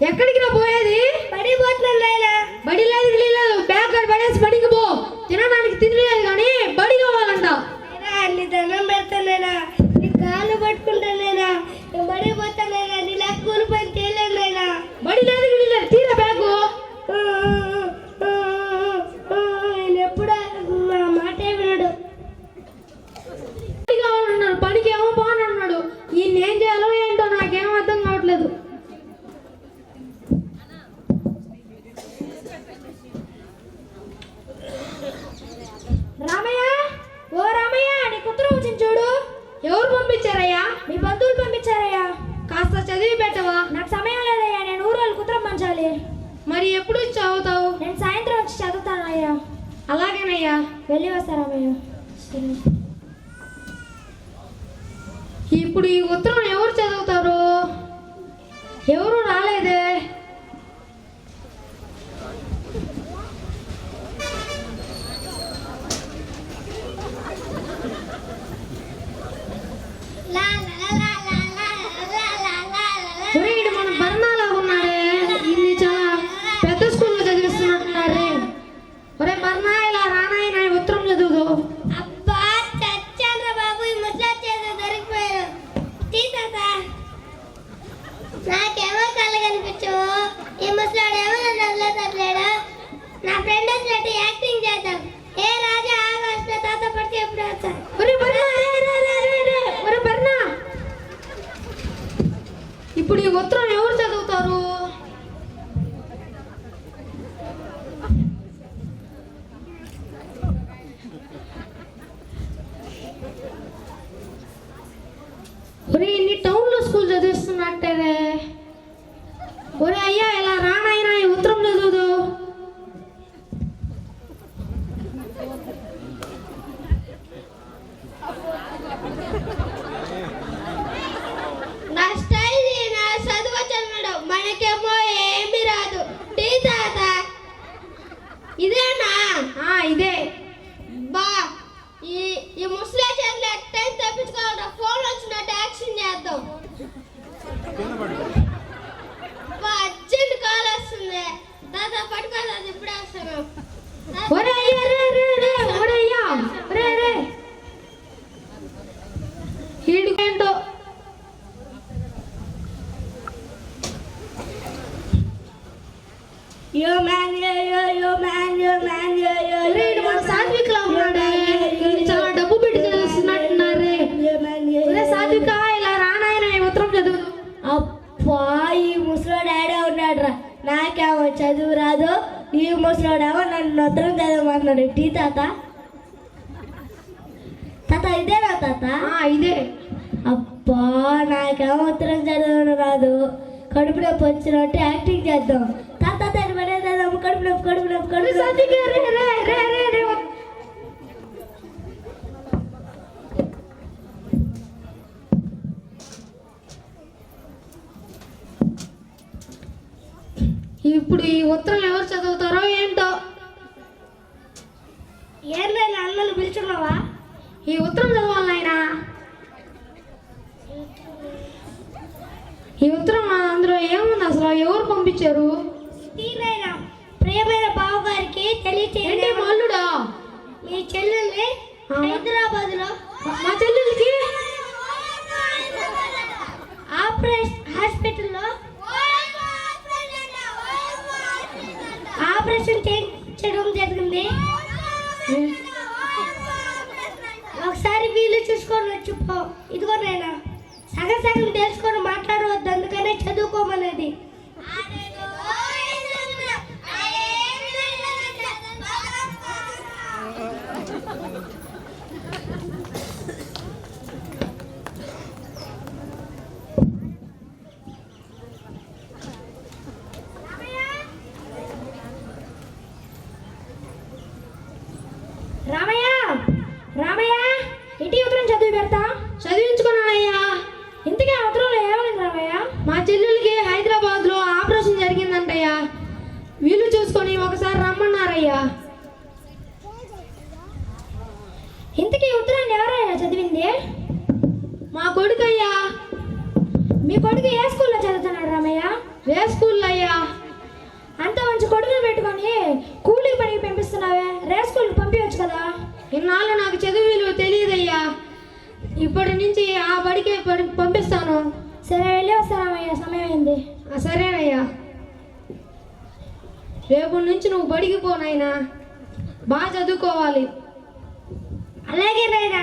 ఎక్కడికి రా పోయేది? బడి పోతున్నాను నాయనా. బడి లేదు గిడి లేదు, బ్యాగ్ కార్డ్ పడేసి బడికి పో. తినడానికి తినలేదు కానీ బడి కావాలంట. నీ దండం పెడతానైనా, నీ కాళ్ళు పట్టుకుంటానైనా, నేను బడి పోతానైనా, నీ నాకు కూలి పని చేయలేనైనా. బడి లేదు గిడి లేదు, తీరా బ్యాగు. నేను ఎప్పుడు నా మాటే వినడు. బడి కావాలన్నాడు, బడికి ఏమో పోనన్నాడు. ఈయన ఏం చేయాలో ఏంటో నాకేం అర్థం కావట్లేదు. రామయ్య, ఓ రామయ్య, నీకు ఉత్తరం వచ్చింది చూడు. ఎవరు పంపించారయ్యా? మీ బంధువులు పంపించారయ్యా. కాస్త చదివి పెట్టవా? నాకు సమయం లేదయ్యా, నేను ఊరు వాళ్ళకి ఉత్తరం పంచాలి. మరి ఎప్పుడు చదువుతావు? నేను సాయంత్రం వచ్చి చదువుతాను అయ్యా. అలాగేనయ్యా. వెళ్ళి వస్తారామయ్య. ఇప్పుడు ఈ ఉత్తరం ఎవరు చదువుతారు? ఎవరు రాలేదే. వీడు మన బర్ణాలా ఉన్నాడే, ఇది చాలా పెద్ద స్కూల్లో చదివిస్తున్నట్టున్నారే. ఒరే బర్ణా, ఇలా రానాయన ఉత్తరం చదువుదు. అబ్బా చచ్చాను బాబు, ఈ ముసలా చేత దొరికిపోయాను. తీసా నాకేమో కళ్ళు కనిపించవు, ఈ ముసలాడేమో నన్ను వదిలేదా. నా ఫ్రెండ్ వచ్చినట్టు యాక్టింగ్ చేద్దాం. ఏ రాజా ఆగస్టు తాత పడితే ఎప్పుడు వస్తా. ఒరే బర్ణా, ఒరే బర్ణా, ఇప్పుడు ఈ ఉత్తరం ఎవరు చదువుతారు? ఒరే ఇన్ని టౌన్లో స్కూల్ చదివిస్తున్నట్టేనే. ఒరే అయ్యా, ఇలా రానాయన ఈ ఉత్తరం చదువుదు. నా స్టైల్, నా చదువు చదవడు, మనకేమో ఏమి రాదు. టీ తాత ఇదేనా? ఇదే. బా ఈ ముసలా చేతులు టైం తప్పించుకోవాలి. ఫోన్ వచ్చినట్టు యాక్షన్ చేద్దాం. అర్జెంట్ కాల్ వస్తుంది. తాత పట్టుకోలేదు, ఇప్పుడే వస్తాను. ఒరే అయ్యా, ఒరే అయ్యా, రే ఈడుకేంటో. Yo man yo man. వీడు మన సాత్వికలా ఉన్నాడే, వీడు చాలా డబ్బు పెట్టి చదివిస్తున్నట్టున్నారే. ఒరే సాత్విక, ఇలా రానాయన ఈ ఉత్తరం చదువు. అబ్బా, ఈ ముసలోడు డాడీ ఉన్నాడు. నాకేమో చదువు రాదు, ఈ ముసలోడేమో నన్ను ఉత్తరం చదవమన్నాడు. టీ తాత ఇదేనా తాత? ఇదే. అబ్బా, నాకేమో ఉత్తరం చదవడం రాదు. కడుపు నొప్పి వచ్చినట్టు యాక్టింగ్ చేద్దాం. తాత పడేదాము. కడుపు నొప్పి. సాత్విక, రే. ఇప్పుడు ఈ ఉత్తరం ఎవరు చదువుతారో ఏంటో. ఏంటైనా అన్నలు పిలుచున్నావా? ఈ ఉత్తరం చదవాలి నాయనా. ఈ ఉత్తరం అందులో ఏముంది అసలు? ఎవరు పంపించారు? ప్రియమైన బావ గారికి తెలియచేయండి. మల్లుడా, మీ చెల్లెల్ని హైదరాబాద్ లో మా చెల్లెలకి హాస్పిటల్లో ఆపరేషన్ చేయించడం జరిగింది. ఒకసారి వీలు చూసుకొని వచ్చిపో. ఇదిగో నాయనా, సగం తెలుసుకొని మాట్లాడవద్దు, అందుకనే చదువుకోమనేది. రే స్కూల్లో అయ్యా. అంత మంచి కొడుకులు పెట్టుకొని కూలీ పనికి పంపిస్తున్నావే, రే స్కూల్కి పంపించచ్చు కదా. ఇన్నాళ్ళు నాకు చదువు విలువ తెలియదయ్యా. ఇప్పటి నుంచి ఆ బడికే పంపిస్తాను. సరే వెళ్ళి వస్తారామయ్యా, సమయం అయింది. సరేనయ్యా. రేపటి నుంచి నువ్వు బడికి పోనాయినా, బాగా చదువుకోవాలి. అలాగే నాయనా.